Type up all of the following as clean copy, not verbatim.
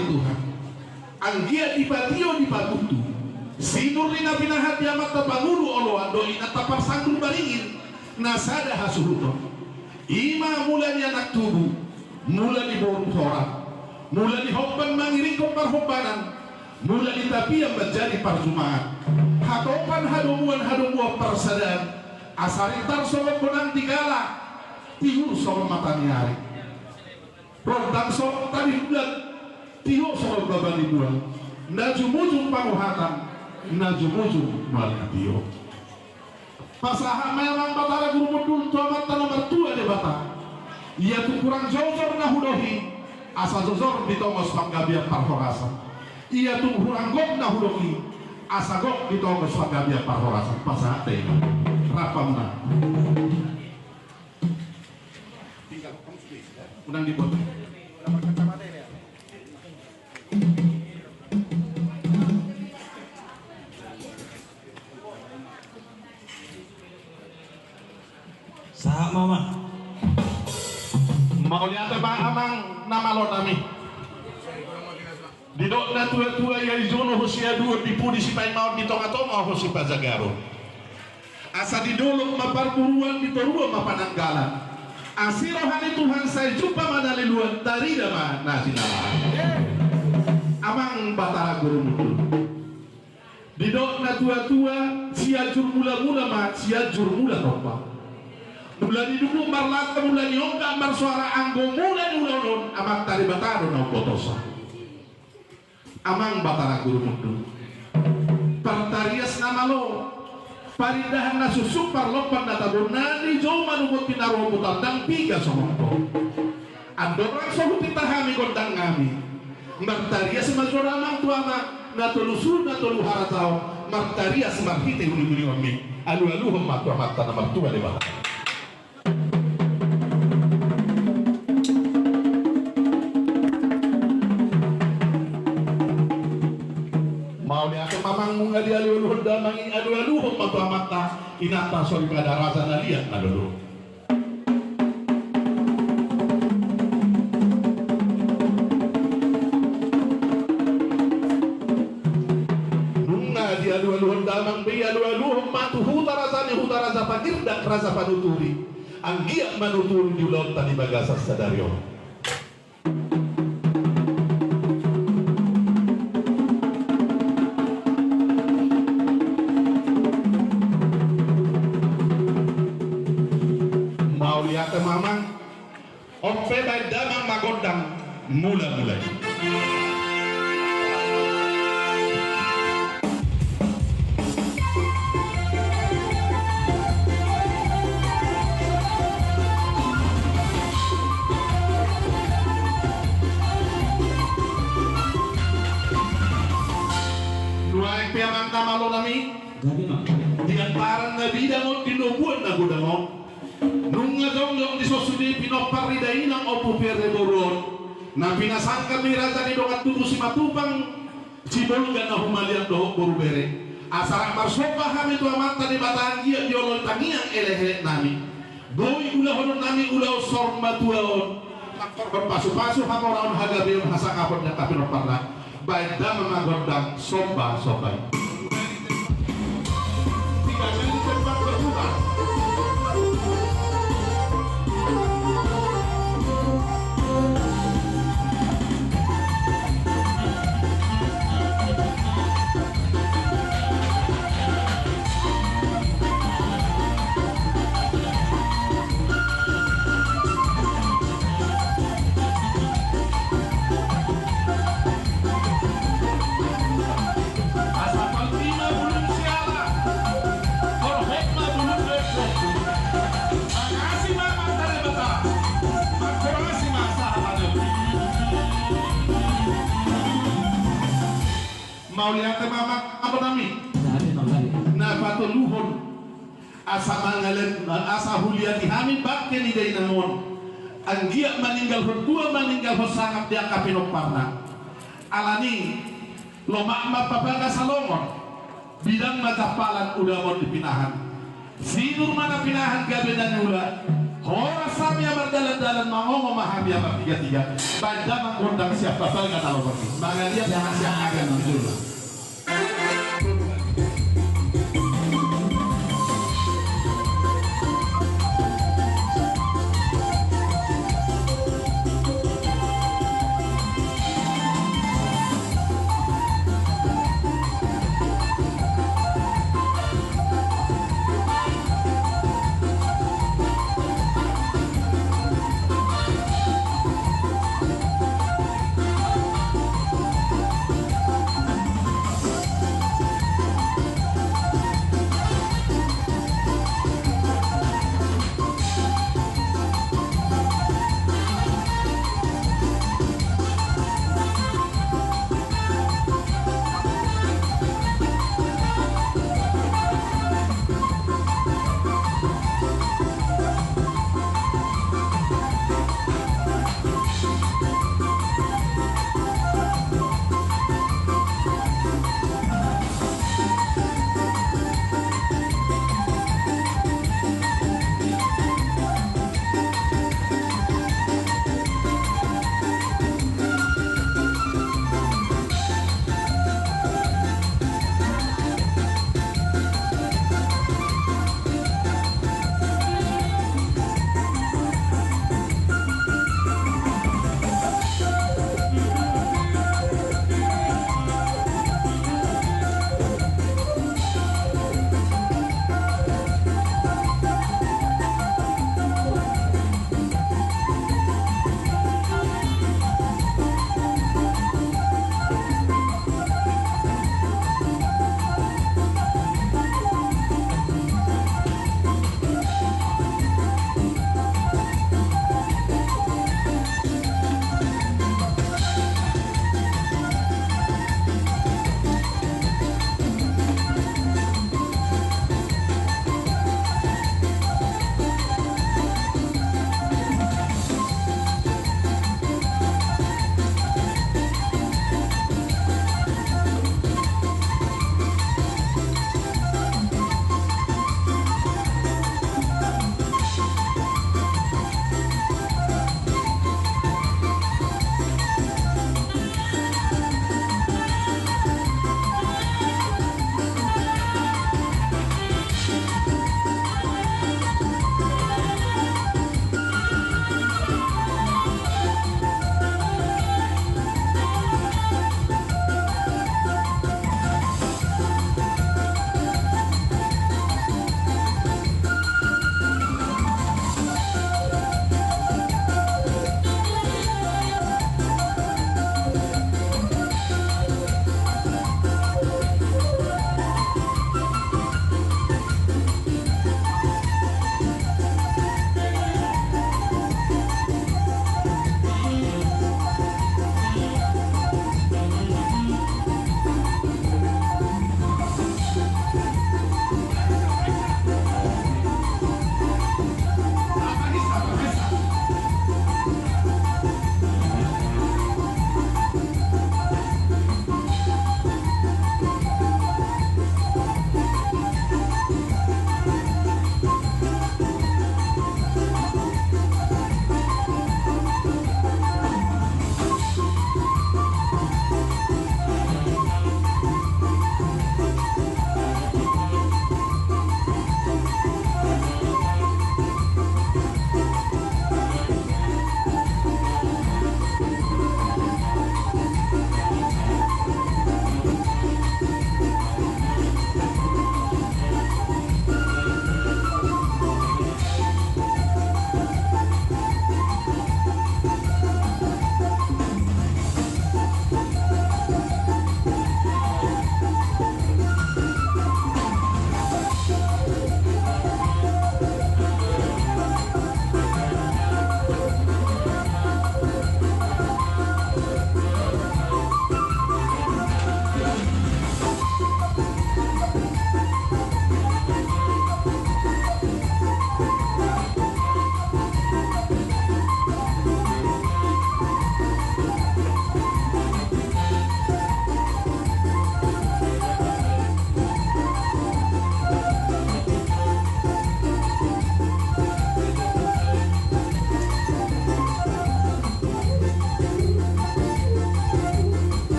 ni Tuhan anggia dipatio di pabutu sinur lina pinahat yamat tapangulu oloan doi na taparsangkul baringin nasada hasuhuto ima mula ni anak tubuh mula di bawah orang mula di hobban mangiringkong parhobbanan mula di tapi yang menjadi parjumaan hatopan hadomuan persadaan asaritar sobat benang tigala tihu sobat matanya hari rodang sobat tadi bulan tihu sobat babani bulan najumujung panguhatan najumujung malkatio pasaha memang batara guru modul tuamat nomor 2 de bata ia tu kurang jauh na hudohi asa jozor ditongos panggabian parhorasan ia tu kurang gok na hudohi asa gok ditongos panggabian parhorasan pasaha teh rapamna tinggal unang dibuat sahak mama mau lihat apa amang nama lo nami di dok na tua ya izono hosia dua dipudi si pain mau di tonga hosi pazagaro asa di dolok maparburuan di torua mapananggalan asirohani Tuhan saya jumpa manaliluan tarida ma nasinala amang batara guru mutul di dok na tua siajur mula-mula ma siajur mula topa mula di dulu marlaka mula nyongga mar suara anggo mula di ulonon amang tari bataro na potosa amang batara guru mutul partarias nama lo parindahan na susuk parlopan na tabon nani jauh manubot pinarobutan dan piga somongko andorang sohu pitahami kondang ngami martaria semajora mang tuama na tulusul na tulu haratao martaria semarhite uli-uli omi alu-alu homa tuama tanah martua de bahan mau ni aku mamang munga dia luluh damangi adu-adu mata mata inata sorry pada rasa naliat na dulu munga dia adu-adu damang bi adu-adu matu hutarasa panir dan rasa panuturi anggia manuturi di laut tadi bagasa sadario lihat mamang ope baik damang magodang mula-mula nuai piamang nama lo nami di antara nabi dangon dinubuan na gudangon nunga dong di sosudi pinopari dainang opo pere boron na pinasangka miraza ni dongat tubuh si matupang cibolga na humalian dohok boru bere asarang marsopa kami tua mata di bataan dia diolol tangiang elehe nami doi ulah honon nami ulah sorma tuaon takor berpasu-pasu hamoraon hagabion hasakapon yang tapi noparna baik dah memanggodang sopa sopai tiga kali tempat berhubungan mau lihat mama apa nami na patuluhon asa mangalen asa huliati hamin bakke ni day namon anggia meninggal berdua meninggal sangat dia kapinok parna alani lo mama papaga salomon bidang matapalan udah mau dipinahan sinur mana pinahan gabe dan ula Orang sami yang berjalan-jalan mau memahami yang bertiga-tiga. Banda mengundang siapa saja nggak tahu pergi. Maka dia jangan siapakan dulu.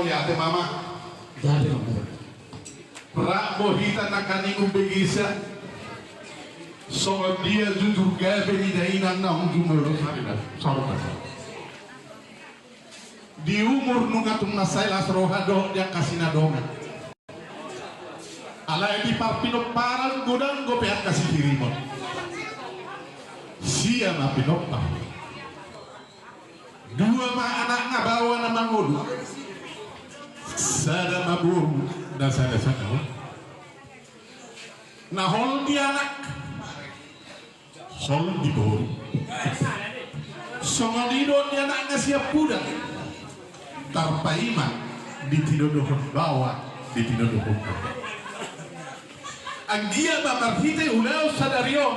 mau ya te mama. Jadi Mama. Rak bohita nakaniku begisa. So dia jujur gabe ni dainan na jumur sorot. Di umur nungatung nasailas rohado dia kasih nadongan. Ala di parpino paran godang go peat kasih kirimon. Sia ma pinoppa. Dua ma anak ngabawa na mangudu. Sada maburu dan sada. Nah hol di anak. Hol di bawah. Songonido dia nak ngasih pudak. Tarpaima di tidodohon bawah di tidodohon. Anggia bamarhite ulao sadario.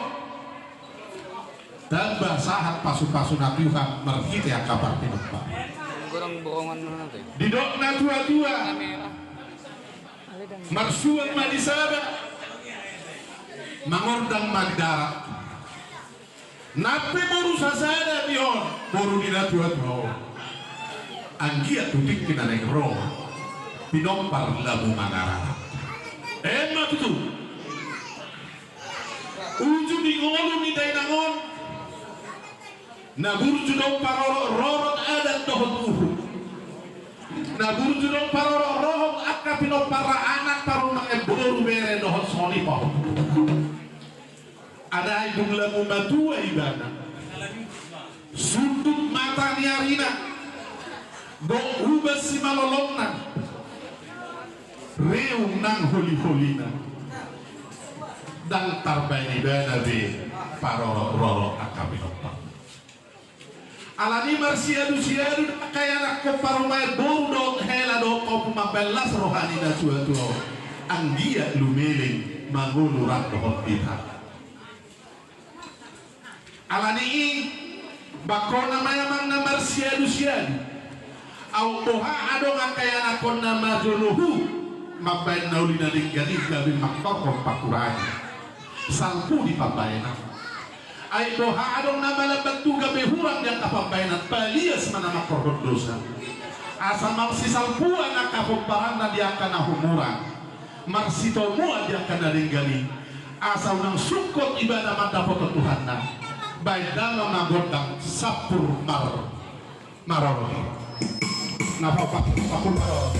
Tambah sahat pasu-pasu nabiuhan marhite akabar pinapa. Kurang bohongan nanti. Didok na tua-tua. Marsuan madisaba. Mangordang magdarat. Nape baru sasada bion baru dilatua tuh. Anggia tutik kita naik roh. Pinompar labu manara. Emak itu. Ujung di ngolu ni dainangon. Nabur judong parorot adat dohot uhu. Nabur judong parorot akka pinompara anak paru mangeboru bere dohot soni pohon. Ada hidung lamu matua ibana sunduk mata niarina do ubah si malolongna reung nang holi-holina dan tarbaini ibana be paroro akabinopa alani marsiadu kaya anak ko parumay boru do hela do ko pumabelas rohani na tua-tua anggia lumeling mangulurat dohot kita alani bakona mayamang na marsiadu au boha ado ngakaya nakon na majonuhu mabain nauli na linggali gabi makpakong pakurani salpu di pambayanan ay boha ado na malabatu gabi hurang yang kapambayanan palias mana makorot dosa asa marsi salpuan nakakumparan na diakan na humurang marsito mua diakan na linggali asa unang sukot ibadah mata foto Tuhan na baik dalam nagodang sapur maror napa sapur maror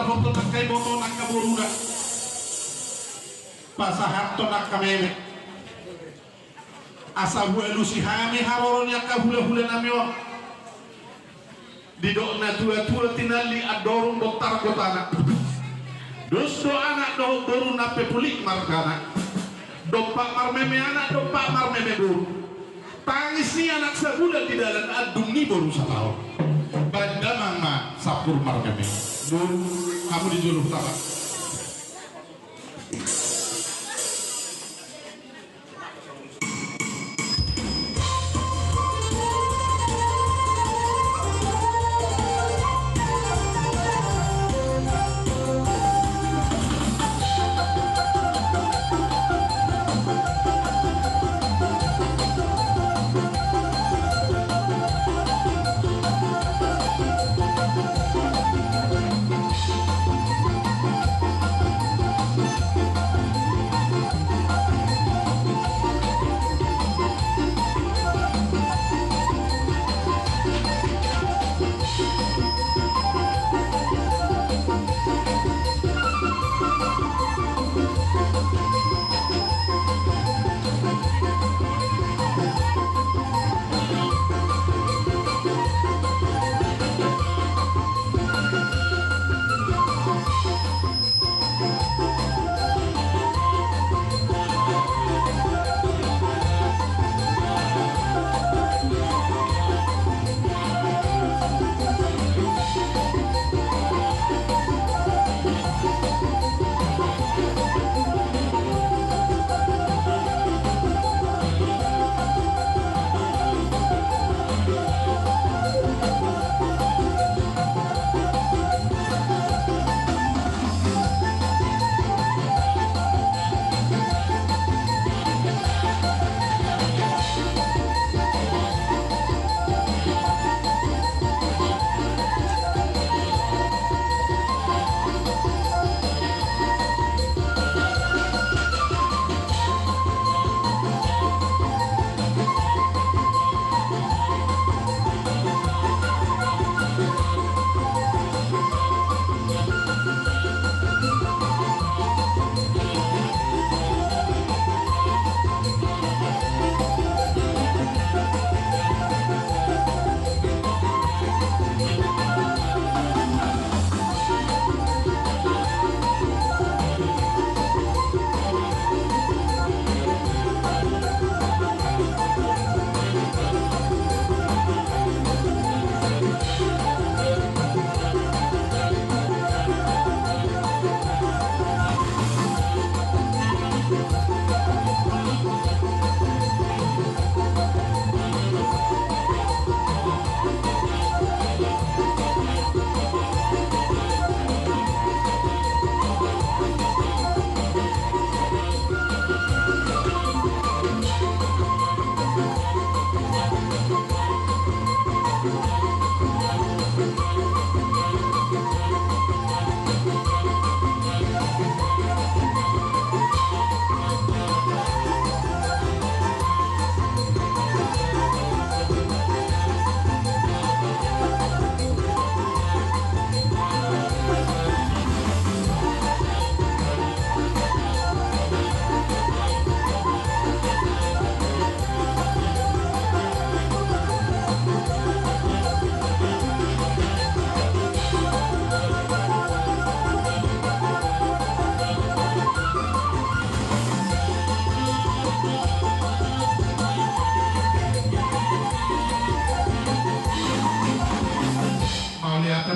hoto nak kay boto nak kaburuna pasahat to nak kameme asa huelu si hami haroron yak hula-hula namyo didokna tua-tua tinali adorum botar kotana dos do anak do boru nape pulik markana dompak marmeme anak dompak marmeme boru tangis ni anak sebulan di dalam adung ni baru setahun banda mama sapur marmeme boru kamu dijuluh tak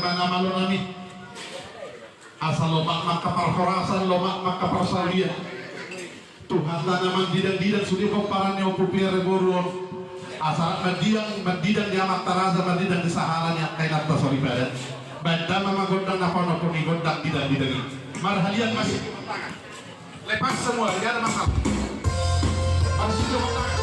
mana malu nami asal lomak maka perhorasan lomak maka persalia Tuhan tanah mandidang-didang sudi komparannya upupiare boruon asal mandidang di amat taraza mandidang di sahalannya kainat tasori badan banda mama gondang napono kuni gondang didang-didangi marhalian masih lepas semua tidak ada masalah masih tepuk tangan.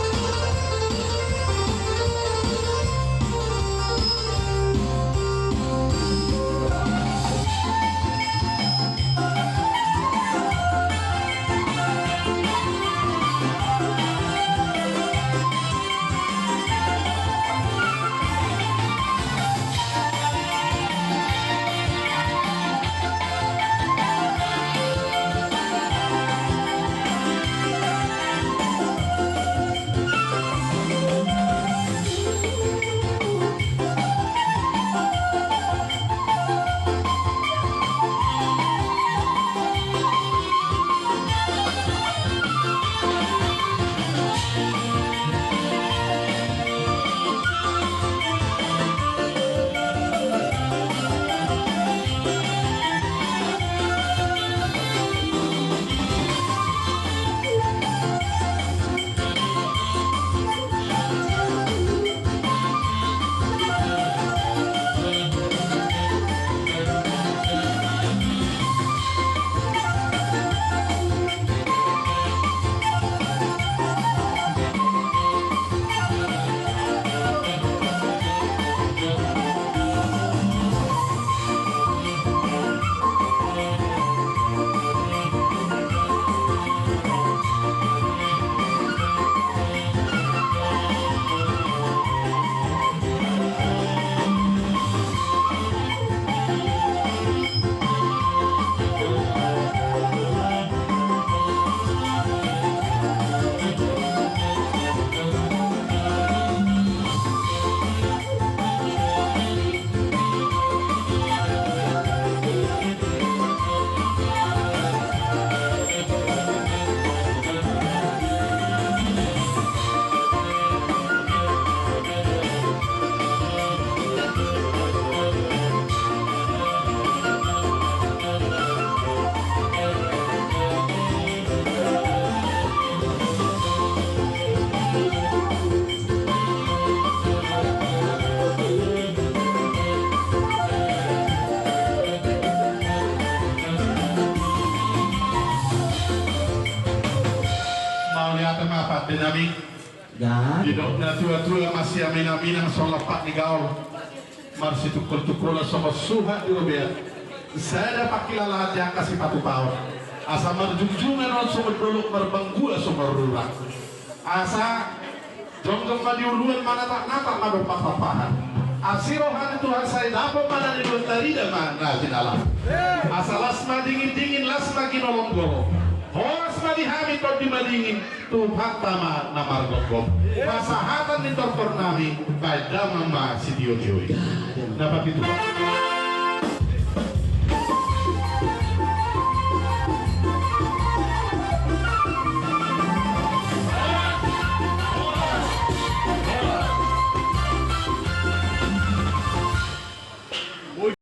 lihat apa dinamik Jangan. hidup na tua-tua masih amin-amin ang solapat ni gaul marsi tukul-tukul sama suha di obea saya dapat kilalahat yang kasih patu pawon asa marjungjungan on sumber dolok marbanggua sumber rurak asa jonggong madiuluan mana tak natak na berpapapahan asirohan Tuhan saya dapat mana ni dua tarida mana alam asa lasma dingin-dingin lasma ginolong-golong horas madihami to di madingin Tuhan tama na margogom masahatan ni tortor nami kay damang ma si Dio Joy dapat itu Pak.